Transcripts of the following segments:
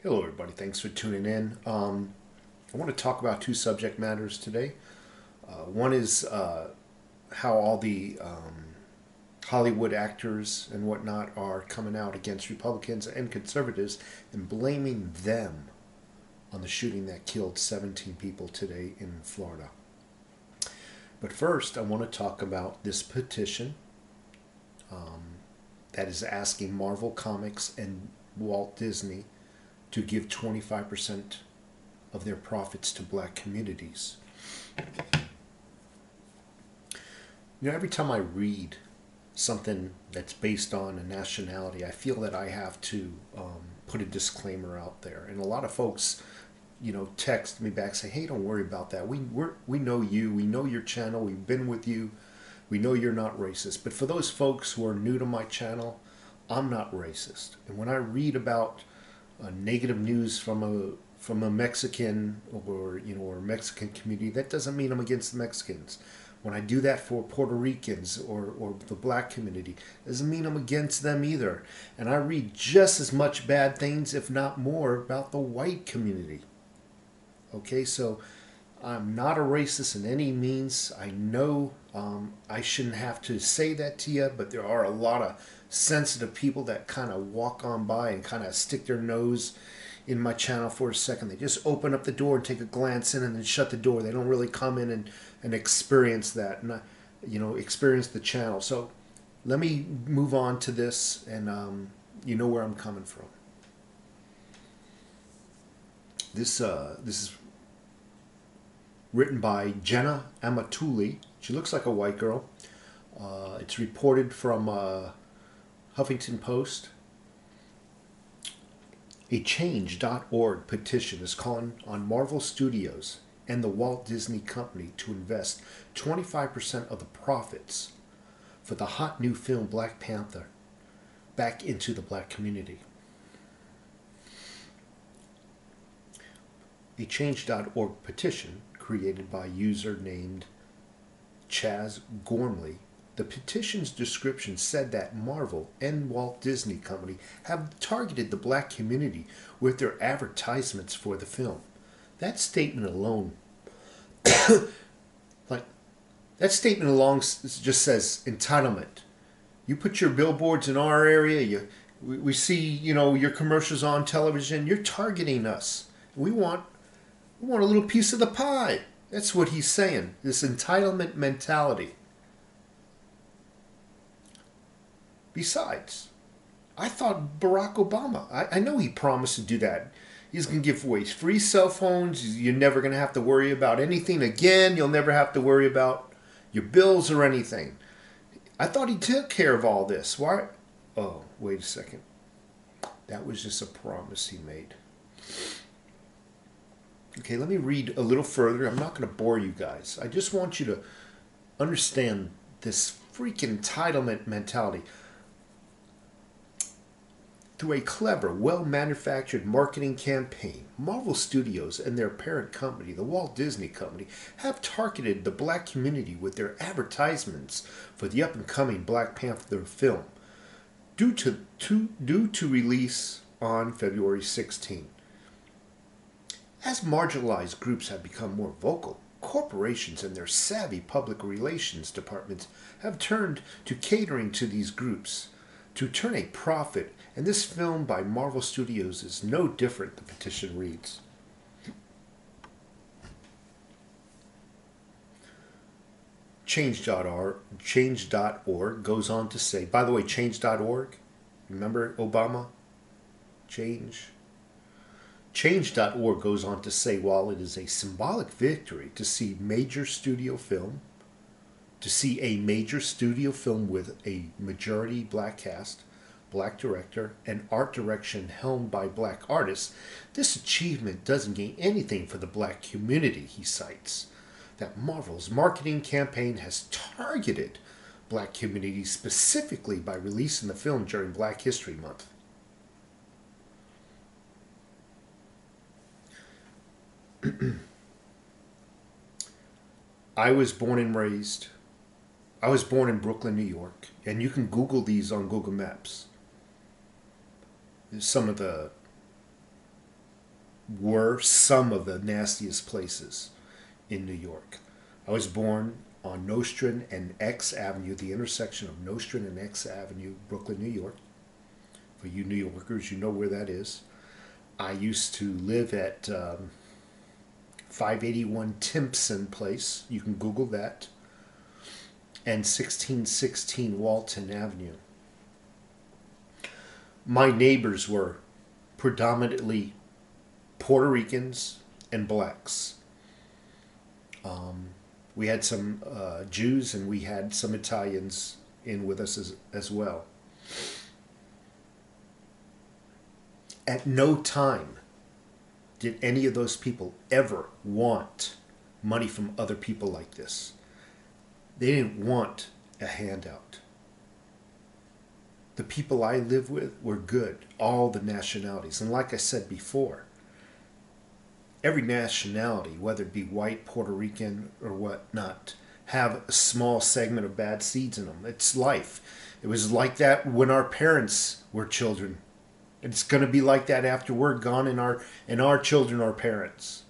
Hello, everybody. Thanks for tuning in. I want to talk about two subject matters today. One is how all the Hollywood actors and whatnot are coming out against Republicans and conservatives and blaming them on the shooting that killed 17 people today in Florida. But first, I want to talk about this petition that is asking Marvel Comics and Walt Disney to give 25% of their profits to black communities. Every time I read something that's based on a nationality, I feel that I have to put a disclaimer out there. And a lot of folks, text me back, say, "Hey, don't worry about that. We know you. We know your channel. We've been with you. We know you're not racist." But for those folks who are new to my channel, I'm not racist. And when I read about negative news from a Mexican or Mexican community, that doesn't mean I'm against the Mexicans. When I do that for Puerto Ricans or the black community, doesn't mean I'm against them either. And I read just as much bad things, if not more, about the white community. Okay, so I'm not a racist in any means. I know I shouldn't have to say that to you, but there are a lot of sensitive people that kind of walk on by and kind of stick their nose in my channel for a second. They just open up the door and take a glance in and then shut the door. They don't really come in and experience that, and experience the channel. So let me move on to this, and you know where I'm coming from. This is written by Jenna Amatuli. She looks like a white girl. It's reported from Huffington Post. A Change.org petition is calling on Marvel Studios and the Walt Disney Company to invest 25% of the profits for the hot new film Black Panther back into the black community. A Change.org petition created by a user named Chaz Gormley. The petition's description said that Marvel and Walt Disney Company have targeted the black community with their advertisements for the film. That statement alone, just says entitlement. You put your billboards in our area. We see your commercials on television. You're targeting us. We want a little piece of the pie. That's what he's saying. This entitlement mentality. Besides, I thought Barack Obama, I know he promised to do that. He's going to give away free cell phones. You're never going to have to worry about anything again. You'll never have to worry about your bills or anything. I thought he took care of all this. Why? Oh, wait a second. That was just a promise he made. Okay, let me read a little further. I'm not going to bore you guys. I just want you to understand this freaking entitlement mentality. Through a clever, well-manufactured marketing campaign, Marvel Studios and their parent company, the Walt Disney Company, have targeted the black community with their advertisements for the up-and-coming Black Panther film, due to release on February 16. As marginalized groups have become more vocal, corporations and their savvy public relations departments have turned to catering to these groups to turn a profit, and this film by Marvel Studios is no different, the petition reads. Change.org goes on to say, by the way, Change.org, remember Obama? Change.org goes on to say, while it is a symbolic victory to see a major studio film with a majority black cast, black director, and art direction helmed by black artists, this achievement doesn't gain anything for the black community, he cites. That Marvel's marketing campaign has targeted black communities specifically by releasing the film during Black History Month. I was born in Brooklyn, New York, and you can Google these on Google Maps. Some of the were some of the nastiest places in New York. I was born on Nostrand and X Avenue, the intersection of Nostrand and X Avenue, Brooklyn, New York. For you New Yorkers, you know where that is. I used to live at 581 Timpson Place. You can Google that. And 1616 Walton Avenue. My neighbors were predominantly Puerto Ricans and blacks. We had some Jews and we had some Italians in with us as well. At no time did any of those people ever want money from other people like this. They didn't want a handout. The people I lived with were good, all the nationalities. And like I said before, every nationality, whether it be white, Puerto Rican, or whatnot, have a small segment of bad seeds in them. It's life. It was like that when our parents were children. It's going to be like that after we're gone and our children are parents.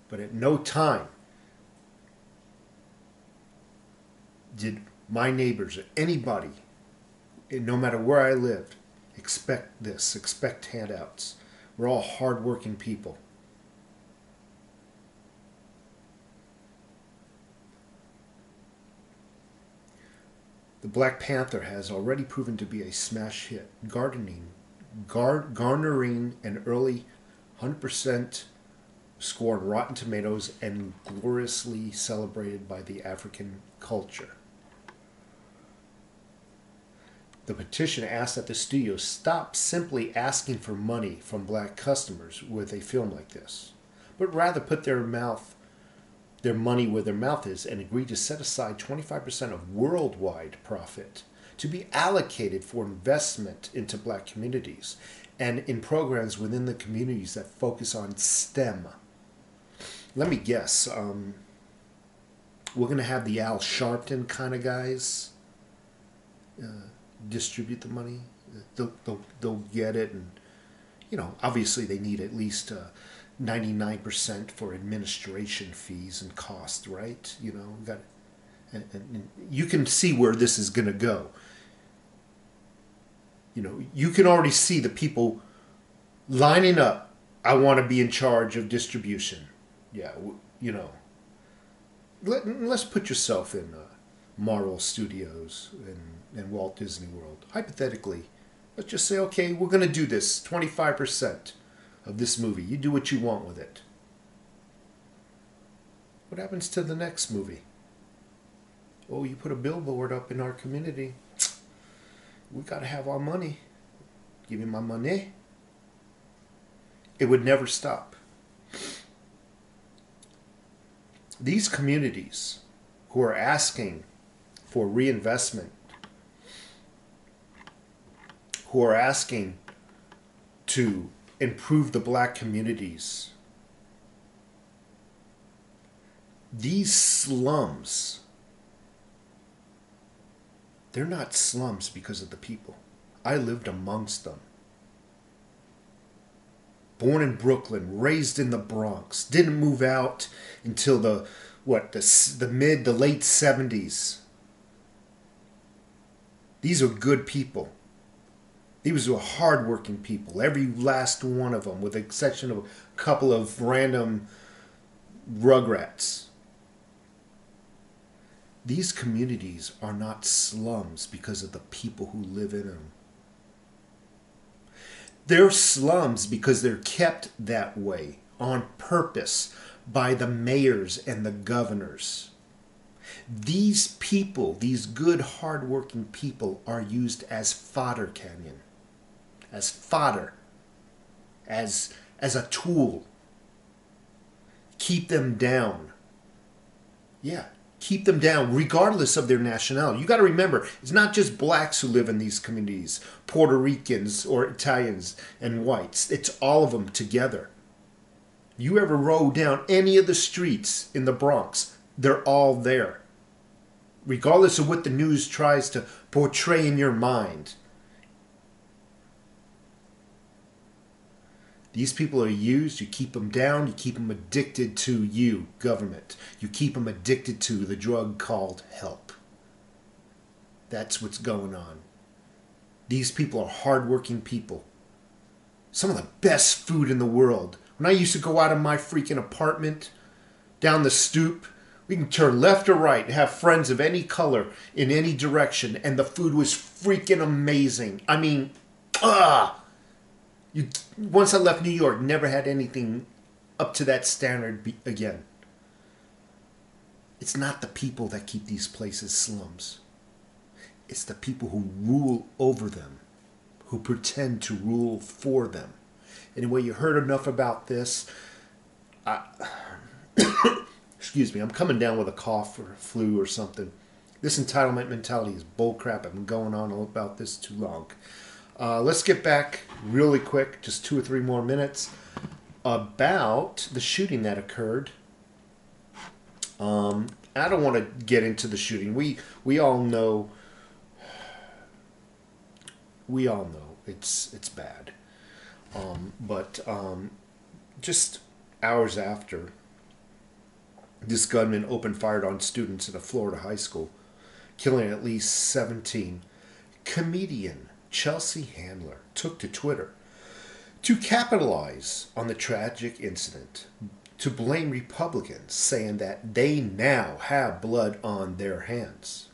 But at no time did my neighbors or anybody, no matter where I lived, expect this, expect handouts. We're all hardworking people. The Black Panther has already proven to be a smash hit, garnering an early 100% score on Rotten Tomatoes and gloriously celebrated by the African culture. The petition asked that the studio stop simply asking for money from black customers with a film like this, but rather put their money where their mouth is and agree to set aside 25% of worldwide profit to be allocated for investment into black communities and in programs within the communities that focus on STEM. Let me guess, we're going to have the Al Sharpton kind of guys distribute the money. They'll get it, and obviously they need at least 99% for administration fees and cost, right? And you can see where this is going to go. You can already see the people lining up. I want to be in charge of distribution. Yeah, let's put yourself in Marvel Studios and Walt Disney World. Hypothetically, let's just say, okay, we're going to do this, 25% of this movie. You do what you want with it. What happens to the next movie? Oh, you put a billboard up in our community. We got to have our money. Give me my money. It would never stop. These communities who are asking for reinvestment, who are asking to improve the black communities, these slums, they're not slums because of the people. I lived amongst them. Born in Brooklyn, raised in the Bronx, didn't move out until the late 70s. These are good people. These were hardworking people, every last one of them, with the exception of a couple of random rugrats. These communities are not slums because of the people who live in them. They're slums because they're kept that way on purpose by the mayors and the governors. These people, these good, hardworking people, are used as fodder, Canyon. As fodder. As a tool. Keep them down. Yeah, keep them down regardless of their nationality. You got to remember, it's not just blacks who live in these communities, Puerto Ricans or Italians and whites. It's all of them together. You ever roll down any of the streets in the Bronx, they're all there. Regardless of what the news tries to portray in your mind. These people are used. You keep them down. You keep them addicted to you, government. You keep them addicted to the drug called help. That's what's going on. These people are hardworking people. Some of the best food in the world. When I used to go out of my freaking apartment, down the stoop, we can turn left or right and have friends of any color in any direction, and the food was freaking amazing. I mean, once I left New York, never had anything up to that standard again. It's not the people that keep these places slums. It's the people who rule over them, who pretend to rule for them. Anyway, you heard enough about this. Excuse me, I'm coming down with a cough or a flu or something. This entitlement mentality is bullcrap. I've been going on about this too long. Let's get back really quick, just 2 or 3 more minutes, about the shooting that occurred. I don't want to get into the shooting. We all know. We all know it's bad. But just hours after, this gunman opened fire on students at a Florida high school, killing at least 17. Comedian Chelsea Handler took to Twitter to capitalize on the tragic incident, to blame Republicans, saying that they now have blood on their hands.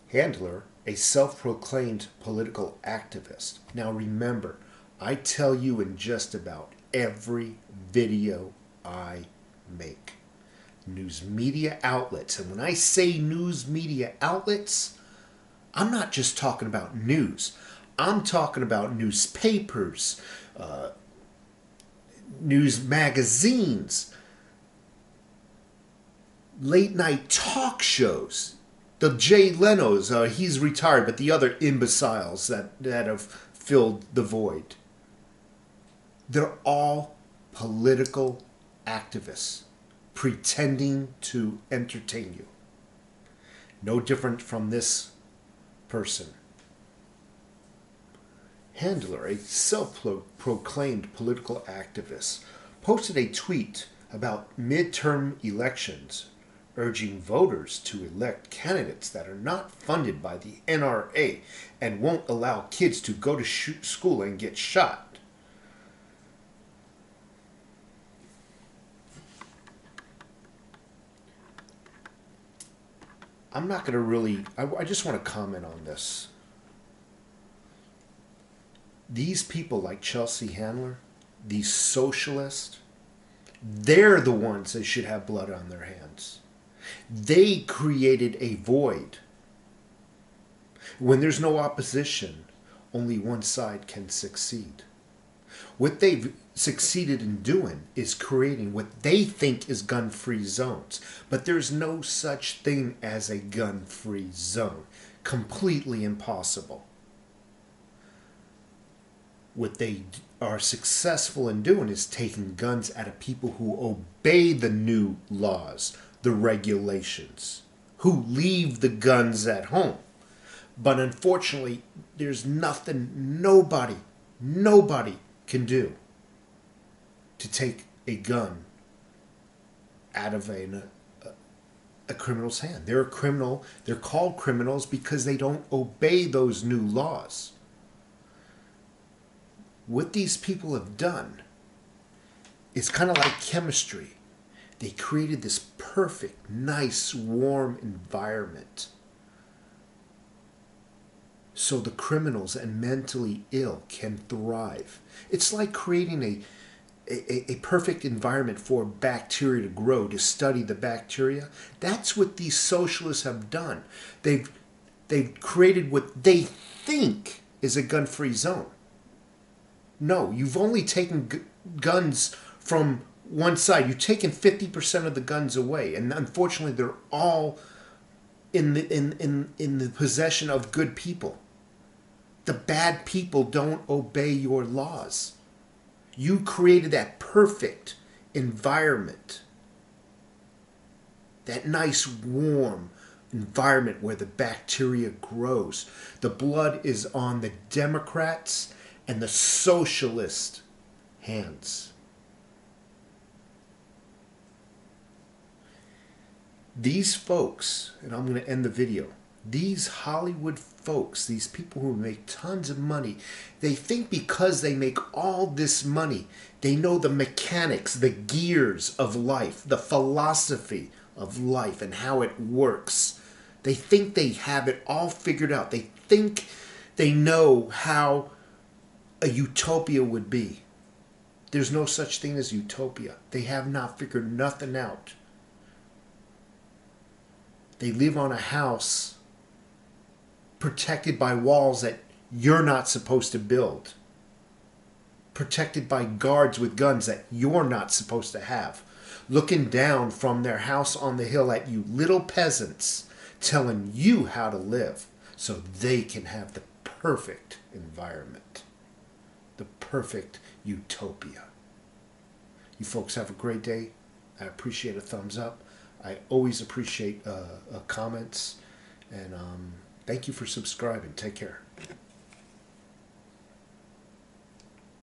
Handler, a self-proclaimed political activist. Now remember, I tell you in just about every video I make, news media outlets, and when I say news media outlets, I'm not just talking about news. I'm talking about newspapers, news magazines, late night talk shows. The Jay Leno's, he's retired, but the other imbeciles that have filled the void. They're all political activists pretending to entertain you. No different from this person. Handler, a self-proclaimed political activist, posted a tweet about midterm elections, urging voters to elect candidates that are not funded by the NRA and won't allow kids to go to school and get shot. I'm not going to really... I just want to comment on this. These people like Chelsea Handler, these socialists, they're the ones that should have blood on their hands. They created a void. When there's no opposition, only one side can succeed. What they've succeeded in doing is creating what they think is gun-free zones. But there's no such thing as a gun-free zone. Completely impossible. What they are successful in doing is taking guns out of people who obey the new laws, the regulations, who leave the guns at home. But unfortunately, there's nothing nobody can do to take a gun out of a criminal's hand. They're a criminal. They're called criminals because they don't obey those new laws. What these people have done is kind of like chemistry. They created this perfect, nice, warm environment so the criminals and mentally ill can thrive. It's like creating a perfect environment for bacteria to grow, to study the bacteria. That's what these socialists have done. They've created what they think is a gun-free zone. No, you've only taken guns from one side. You've taken 50% of the guns away, and unfortunately, they're all in the possession of good people. The bad people don't obey your laws. You created that perfect environment, that nice, warm, environment where the bacteria grows. The blood is on the Democrats and the socialist hands. These folks, and I'm going to end the video, these Hollywood folks, these people who make tons of money, they think because they make all this money, they know the mechanics, the gears of life, the philosophy of life and how it works. They think they have it all figured out. They think they know how a utopia would be. There's no such thing as utopia. They have not figured nothing out. They live on a house protected by walls that you're not supposed to build. Protected by guards with guns that you're not supposed to have. Looking down from their house on the hill at you little peasants, telling you how to live so they can have the perfect environment. The perfect utopia. You folks have a great day. I appreciate a thumbs up. I always appreciate comments. And thank you for subscribing. Take care.